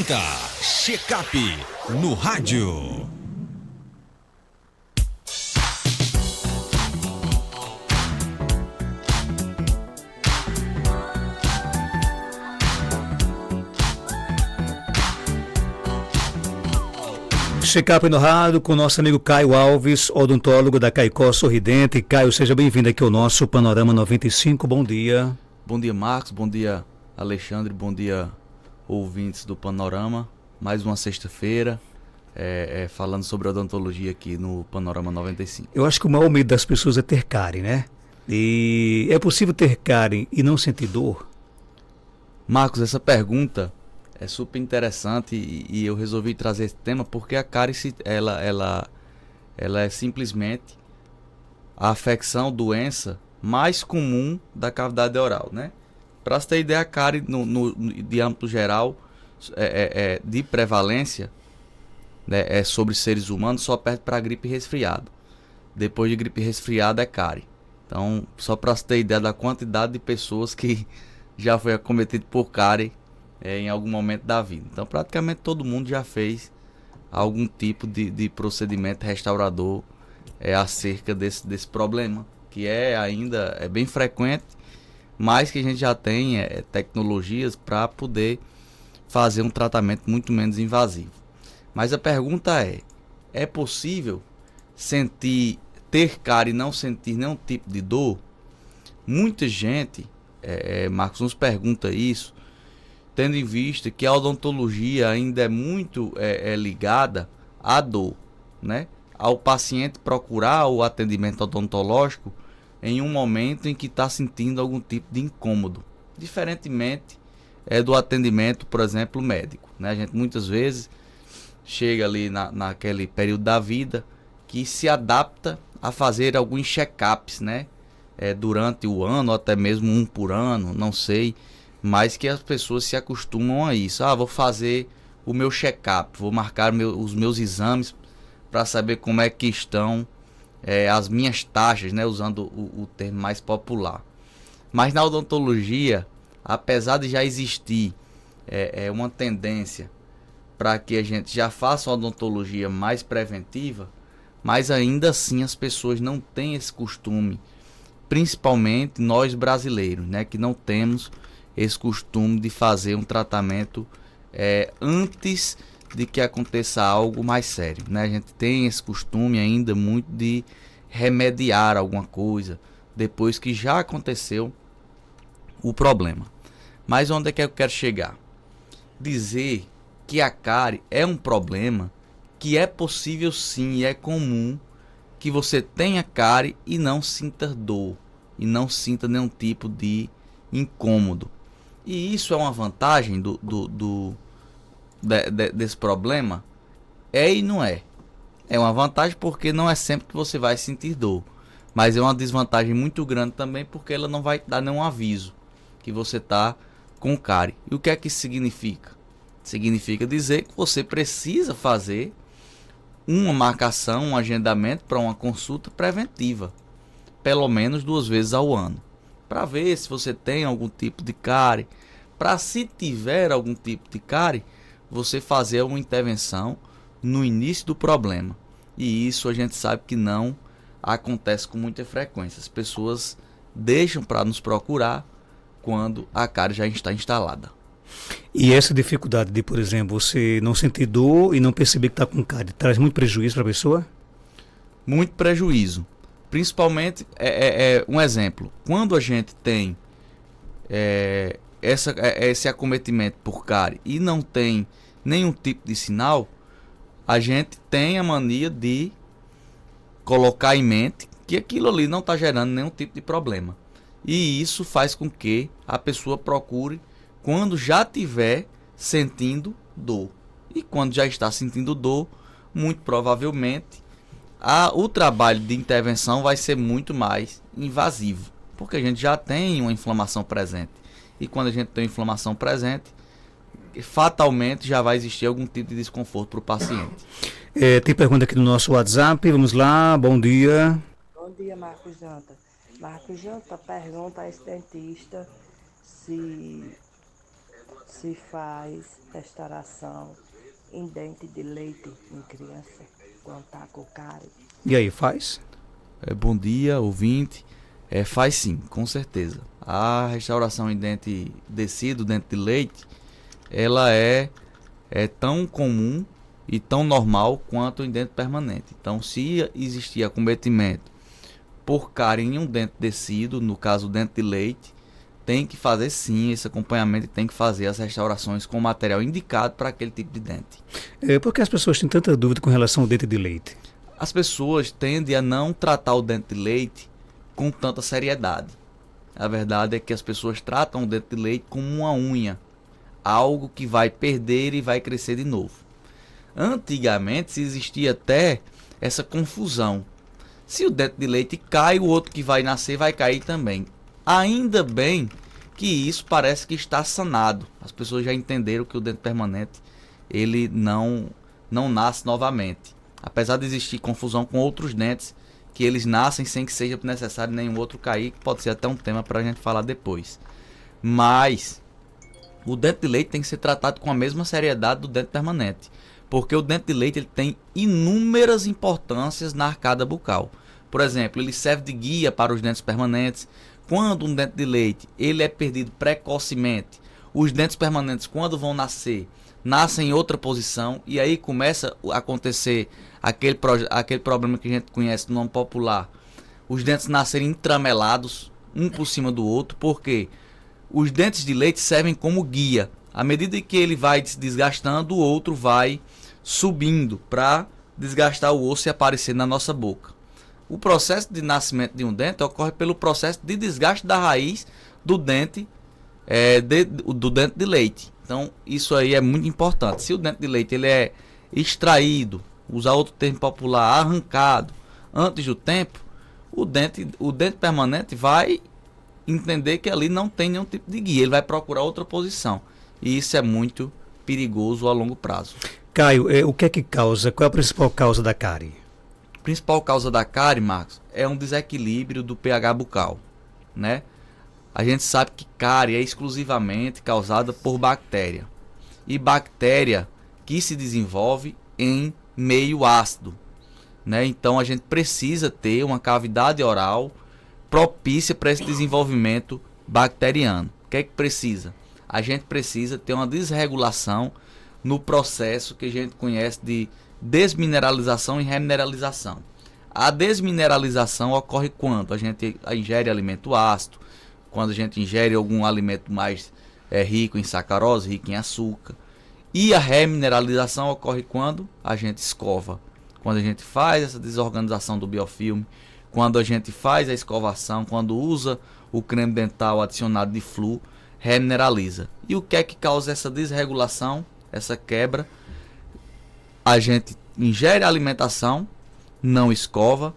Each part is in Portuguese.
apresenta Check-up no rádio. Check-up no rádio com o nosso amigo Caio Alves, odontólogo da Caicó Sorridente. Caio, seja bem-vindo aqui ao nosso Panorama 95. Bom dia. Bom dia, Marcos. Bom dia, Alexandre. Bom dia, ouvintes do Panorama. Mais uma sexta-feira, falando sobre odontologia aqui no Panorama 95. Eu acho que o maior medo das pessoas é ter cárie, né? E é possível ter cárie e não sentir dor? Marcos, essa pergunta é super interessante e eu resolvi trazer esse tema porque a cárie ela é simplesmente a afecção, doença mais comum da cavidade oral, né? Para você ter ideia, a cárie de âmbito geral de prevalência, né, sobre seres humanos só perde para gripe e resfriado. Depois de gripe e resfriado é cárie. Então, só para você ter ideia da quantidade de pessoas que já foi acometido por cárie em algum momento da vida. Então, praticamente todo mundo já fez algum tipo de procedimento restaurador acerca desse problema, que ainda é bem frequente, mas que a gente já tem tecnologias para poder fazer um tratamento muito menos invasivo. Mas a pergunta é possível ter cárie e não sentir nenhum tipo de dor? Muita gente, Marcos, nos pergunta isso, tendo em vista que a odontologia ainda é muito ligada à dor, né? Ao paciente procurar o atendimento odontológico em um momento em que está sentindo algum tipo de incômodo, diferentemente do atendimento, por exemplo, médico, né? A gente muitas vezes chega ali naquele período da vida que se adapta a fazer alguns check-ups, né? Durante o ano, ou até mesmo um por ano, não sei, mas que as pessoas se acostumam a isso. Vou fazer o meu check-up, vou marcar os meus exames para saber como é que estão as minhas taxas, né? Usando o termo mais popular. Mas na odontologia, apesar de já existir uma tendência para que a gente já faça uma odontologia mais preventiva, mas ainda assim as pessoas não têm esse costume, principalmente nós brasileiros, né? Que não temos esse costume de fazer um tratamento antes de que aconteça algo mais sério, né? A gente tem esse costume ainda muito de remediar alguma coisa depois que já aconteceu o problema. Mas onde é que eu quero chegar? Dizer que a cárie é um problema que é possível sim e é comum que você tenha cárie e não sinta dor e não sinta nenhum tipo de incômodo. E isso é uma vantagem desse problema? E não é. É uma vantagem porque não é sempre que você vai sentir dor. Mas é uma desvantagem muito grande também porque ela não vai dar nenhum aviso que você está com cárie. E o que é que isso significa? Significa dizer que você precisa fazer uma marcação, um agendamento para uma consulta preventiva. Pelo menos 2 vezes ao ano. Para ver se você tem algum tipo de cárie. Para, se tiver algum tipo de cárie, você fazer uma intervenção no início do problema. E isso a gente sabe que não acontece com muita frequência. As pessoas deixam para nos procurar quando a cárie já está instalada. E essa dificuldade de, por exemplo, você não sentir dor e não perceber que está com cárie, traz muito prejuízo para a pessoa? Muito prejuízo. Principalmente, um exemplo, quando a gente tem esse acometimento por cárie e não tem nenhum tipo de sinal, a gente tem a mania de colocar em mente que aquilo ali não está gerando nenhum tipo de problema. E isso faz com que a pessoa procure quando já estiver sentindo dor. E quando já está sentindo dor, muito provavelmente o trabalho de intervenção vai ser muito mais invasivo, porque a gente já tem uma inflamação presente. E quando a gente tem uma inflamação presente, fatalmente já vai existir algum tipo de desconforto para o paciente. Tem pergunta aqui no nosso WhatsApp, vamos lá, bom dia. Bom dia, Marcos Janta. Marcos Janta pergunta a esse dentista se se faz restauração em dente de leite em criança quando tá com cárie. E aí, faz? Bom dia, ouvinte. Faz sim, com certeza. A restauração em dente descido, dente de leite, ela é tão comum e tão normal quanto em dente permanente. Então, se existir acometimento por cárie em um dente descido, no caso o dente de leite, tem que fazer sim esse acompanhamento e tem que fazer as restaurações com o material indicado para aquele tipo de dente. Por que as pessoas têm tanta dúvida com relação ao dente de leite? As pessoas tendem a não tratar o dente de leite com tanta seriedade. A verdade é que as pessoas tratam o dente de leite como uma unha, algo que vai perder e vai crescer de novo. Antigamente se existia até essa confusão. Se o dente de leite cai, o outro que vai nascer vai cair também. Ainda bem que isso parece que está sanado. As pessoas já entenderam que o dente permanente ele não nasce novamente. Apesar de existir confusão com outros dentes, que eles nascem sem que seja necessário nenhum outro cair, que pode ser até um tema para a gente falar depois. Mas o dente de leite tem que ser tratado com a mesma seriedade do dente permanente, porque o dente de leite ele tem inúmeras importâncias na arcada bucal. Por exemplo, ele serve de guia para os dentes permanentes. Quando um dente de leite ele é perdido precocemente, os dentes permanentes, quando vão nascer, nascem em outra posição, e aí começa a acontecer aquele problema que a gente conhece no nome popular, os dentes nascerem intramelados, um por cima do outro, porque os dentes de leite servem como guia. À medida que ele vai se desgastando, o outro vai subindo para desgastar o osso e aparecer na nossa boca. O processo de nascimento de um dente ocorre pelo processo de desgaste da raiz do dente, do dente de leite. Então, isso aí é muito importante. Se o dente de leite ele é extraído, usar outro termo popular, arrancado antes do tempo, o dente permanente vai entender que ali não tem nenhum tipo de guia. Ele vai procurar outra posição. E isso é muito perigoso a longo prazo. Caio, o que é que causa? Qual é a principal causa da cárie? A principal causa da cárie, Marcos, é um desequilíbrio do pH bucal, né? A gente sabe que cárie é exclusivamente causada por bactéria. E bactéria que se desenvolve em meio ácido, né? Então a gente precisa ter uma cavidade oral propícia para esse desenvolvimento bacteriano. O que é que precisa? A gente precisa ter uma desregulação no processo que a gente conhece de desmineralização e remineralização. A desmineralização ocorre quando a gente ingere alimento ácido, quando a gente ingere algum alimento mais rico em sacarose, rico em açúcar. E a remineralização ocorre quando a gente escova, quando a gente faz essa desorganização do biofilme, quando a gente faz a escovação, quando usa o creme dental adicionado de flu, remineraliza. E o que é que causa essa desregulação, essa quebra? A gente ingere alimentação, não escova,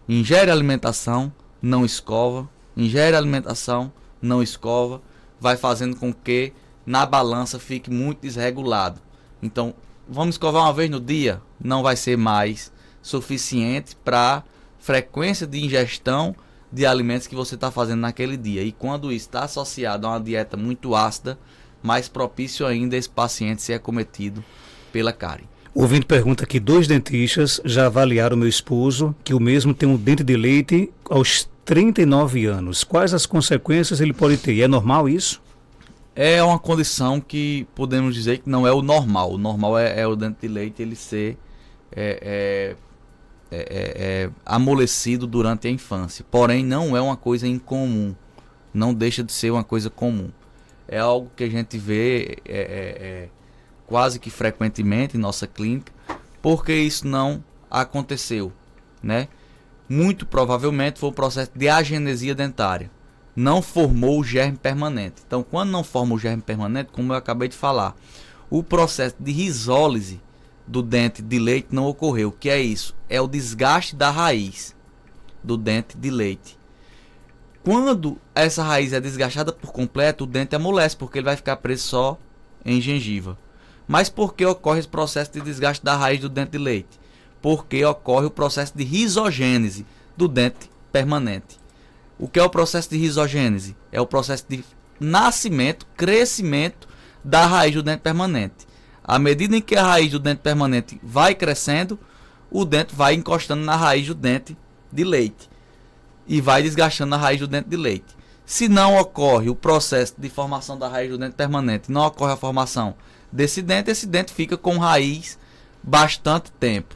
ingere alimentação, não escova, ingere alimentação, não escova, vai fazendo com que na balança fique muito desregulado. Então, vamos escovar uma vez no dia? Não vai ser mais suficiente para a frequência de ingestão de alimentos que você está fazendo naquele dia. E quando isso está associado a uma dieta muito ácida, mais propício ainda esse paciente ser acometido pela cárie. O ouvinte pergunta que 2 dentistas já avaliaram meu esposo, que o mesmo tem um dente de leite aos 39 anos. Quais as consequências ele pode ter? E é normal isso? É uma condição que podemos dizer que não é o normal. O normal é o dente de leite ele ser amolecido durante a infância. Porém, não é uma coisa incomum. Não deixa de ser uma coisa comum. É algo que a gente vê quase que frequentemente em nossa clínica, porque isso não aconteceu, né? Muito provavelmente foi um processo de agenesia dentária. Não formou o germe permanente. Então, quando não forma o germe permanente, como eu acabei de falar, o processo de risólise do dente de leite não ocorreu. O que é isso? É o desgaste da raiz do dente de leite. Quando essa raiz é desgastada por completo, o dente amolece, porque ele vai ficar preso só em gengiva. Mas por que ocorre esse processo de desgaste da raiz do dente de leite? Porque ocorre o processo de risogênese do dente permanente. O que é o processo de risogênese? É o processo de nascimento, crescimento da raiz do dente permanente. À medida em que a raiz do dente permanente vai crescendo, o dente vai encostando na raiz do dente de leite e vai desgastando a raiz do dente de leite. Se não ocorre o processo de formação da raiz do dente permanente, não ocorre a formação desse dente, esse dente fica com raiz bastante tempo.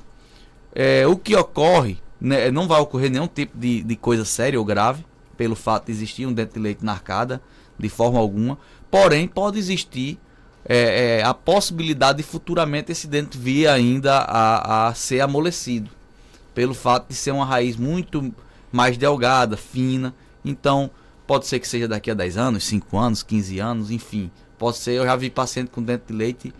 O que ocorre, né, não vai ocorrer nenhum tipo de coisa séria ou grave, pelo fato de existir um dente de leite na arcada, de forma alguma. Porém, pode existir a possibilidade de futuramente esse dente vir ainda a ser amolecido, pelo fato de ser uma raiz muito mais delgada, fina. Então, pode ser que seja daqui a 10 anos, 5 anos, 15 anos, enfim. Pode ser, eu já vi paciente com dente de leite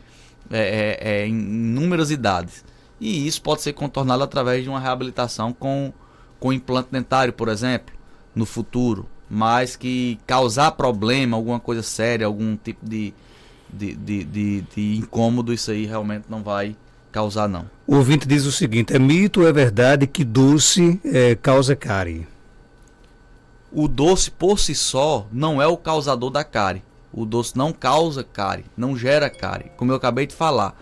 em inúmeras idades. E isso pode ser contornado através de uma reabilitação com implante dentário, por exemplo, no futuro. Mas que causar problema, alguma coisa séria, algum tipo de incômodo, isso aí realmente não vai causar, não. O ouvinte diz o seguinte: é mito ou é verdade que doce causa cárie? O doce por si só não é o causador da cárie. O doce não causa cárie, não gera cárie. Como eu acabei de falar,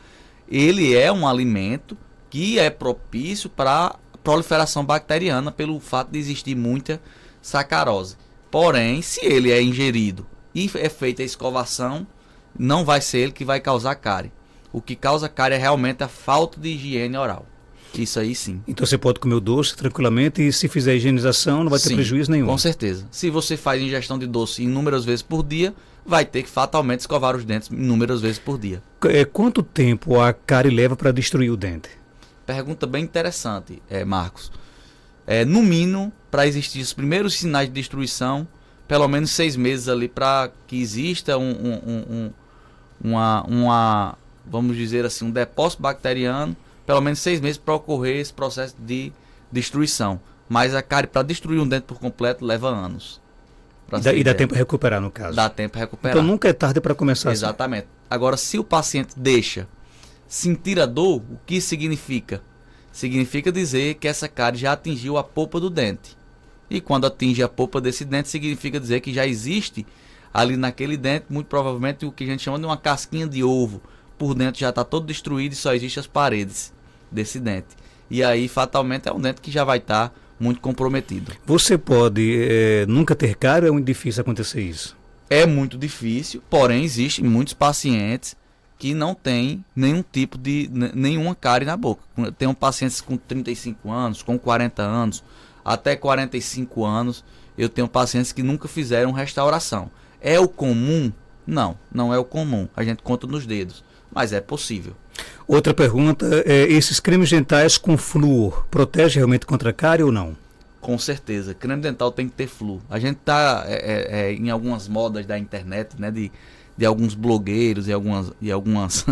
ele é um alimento que é propício para a proliferação bacteriana pelo fato de existir muita sacarose. Porém, se ele é ingerido e é feita a escovação, não vai ser ele que vai causar cárie. O que causa cárie é realmente a falta de higiene oral. Isso aí sim. Então você pode comer o doce tranquilamente e se fizer higienização não vai ter Sim, prejuízo nenhum. Com certeza. Se você faz ingestão de doce inúmeras vezes por dia, vai ter que fatalmente escovar os dentes inúmeras vezes por dia. Quanto tempo a cárie leva para destruir o dente? Pergunta bem interessante, Marcos. No mínimo, para existir os primeiros sinais de destruição, pelo menos 6 meses ali para que exista vamos dizer assim, um depósito bacteriano, pelo menos 6 meses para ocorrer esse processo de destruição. Mas a cárie, para destruir um dente por completo, leva anos. E dá tempo para recuperar, no caso? Dá tempo para recuperar. Então nunca é tarde para começar. Exatamente. Agora, se o paciente deixa sentir a dor, o que significa? Significa dizer que essa cárie já atingiu a polpa do dente. E quando atinge a polpa desse dente, significa dizer que já existe ali naquele dente, muito provavelmente, o que a gente chama de uma casquinha de ovo. Por dentro já está todo destruído e só existem as paredes desse dente. E aí, fatalmente, é um dente que já vai estar muito comprometido. Você pode nunca ter cárie ou é muito difícil acontecer isso? É muito difícil, porém existem muitos pacientes que não têm nenhum tipo de nenhuma cárie na boca. Tenho pacientes com 35 anos, com 40 anos, até 45 anos. Eu tenho pacientes que nunca fizeram restauração. É o comum? Não, não é o comum. A gente conta nos dedos, mas é possível. Outra pergunta, esses cremes dentais com flúor protegem realmente contra a cárie ou não? Com certeza, creme dental tem que ter flúor. A gente está em algumas modas da internet, né, de alguns blogueiros e algumas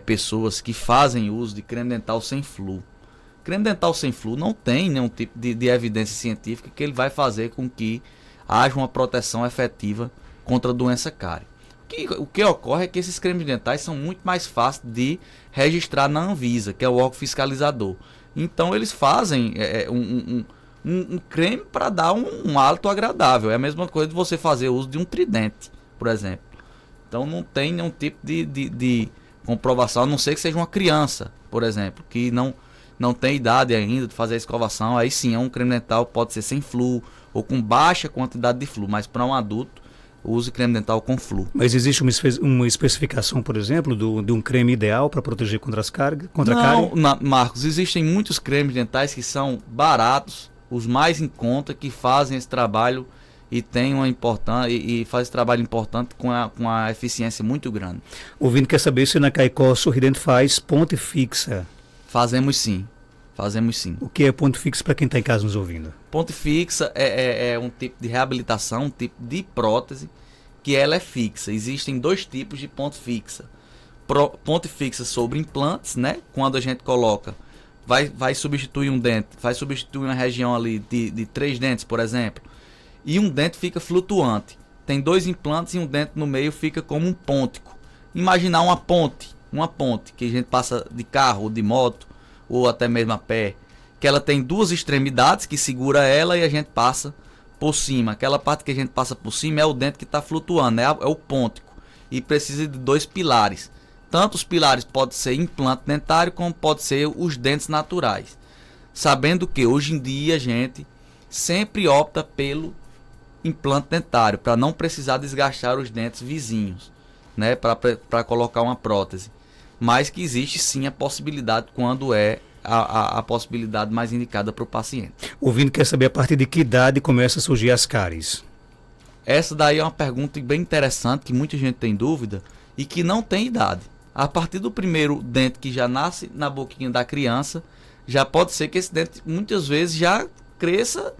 pessoas que fazem uso de creme dental sem flúor. Creme dental sem flúor não tem nenhum tipo de evidência científica que ele vai fazer com que haja uma proteção efetiva contra a doença cárie. O que ocorre é que esses cremes dentais são muito mais fáceis de registrar na Anvisa, que é o órgão fiscalizador. Então eles fazem um creme para dar um hálito agradável. É a mesma coisa de você fazer uso de um tridente, por exemplo. Então não tem nenhum tipo de comprovação, a não ser que seja uma criança, por exemplo, que não tem idade ainda de fazer a escovação. Aí sim, um creme dental pode ser sem flúor ou com baixa quantidade de flúor, mas para um adulto, use creme dental com flúor. Mas existe uma especificação, por exemplo, de um creme ideal para proteger contra a cárie? Não, Marcos, existem muitos cremes dentais que são baratos, os mais em conta, que fazem esse trabalho e tem e faz esse trabalho importante com a eficiência muito grande. O ouvinte quer saber se na Caicó Sorridente faz ponte fixa. Fazemos sim. O que é ponte fixa para quem está em casa nos ouvindo? Ponte fixa é um tipo de reabilitação, um tipo de prótese que ela é fixa. Existem 2 tipos de ponte fixa. Ponte fixa sobre implantes, né? Quando a gente coloca, vai substituir um dente, vai substituir uma região ali de 3 dentes, por exemplo. E um dente fica flutuante. Tem 2 implantes e um dente no meio fica como um pôntico. Imaginar uma ponte que a gente passa de carro ou de moto, ou até mesmo a pé, que ela tem 2 extremidades que segura ela e a gente passa por cima. Aquela parte que a gente passa por cima é o dente que está flutuando, é o pôntico. e precisa de 2 pilares. Tanto os pilares pode ser implante dentário como pode ser os dentes naturais. Sabendo que hoje em dia a gente sempre opta pelo implante dentário para não precisar desgastar os dentes vizinhos, né, para colocar uma prótese. Mas que existe sim a possibilidade quando é a possibilidade mais indicada para o paciente. O ouvinte quer saber a partir de que idade começa a surgir as cáries. Essa daí é uma pergunta bem interessante que muita gente tem dúvida e que não tem idade. A partir do primeiro dente que já nasce na boquinha da criança, já pode ser que esse dente muitas vezes já cresça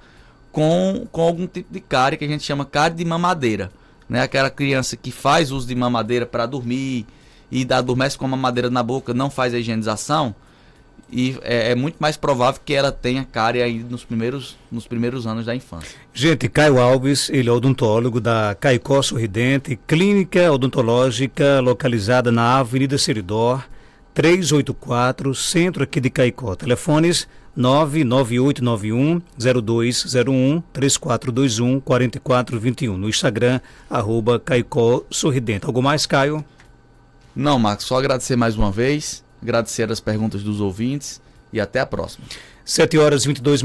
com algum tipo de cárie que a gente chama cárie de mamadeira, né? Aquela criança que faz uso de mamadeira para dormir e adormece com a mamadeira na boca, não faz a higienização, e é muito mais provável que ela tenha cárie aí nos primeiros anos da infância. Gente, Caio Alves, ele é odontólogo da Caicó Sorridente, clínica odontológica localizada na Avenida Seridó, 384, centro aqui de Caicó. Telefones 99891-0201, 3421-4421. No Instagram, @Caicó Sorridente. Algo mais, Caio? Não, Marcos, só agradecer mais uma vez, agradecer as perguntas dos ouvintes e até a próxima. 7h22.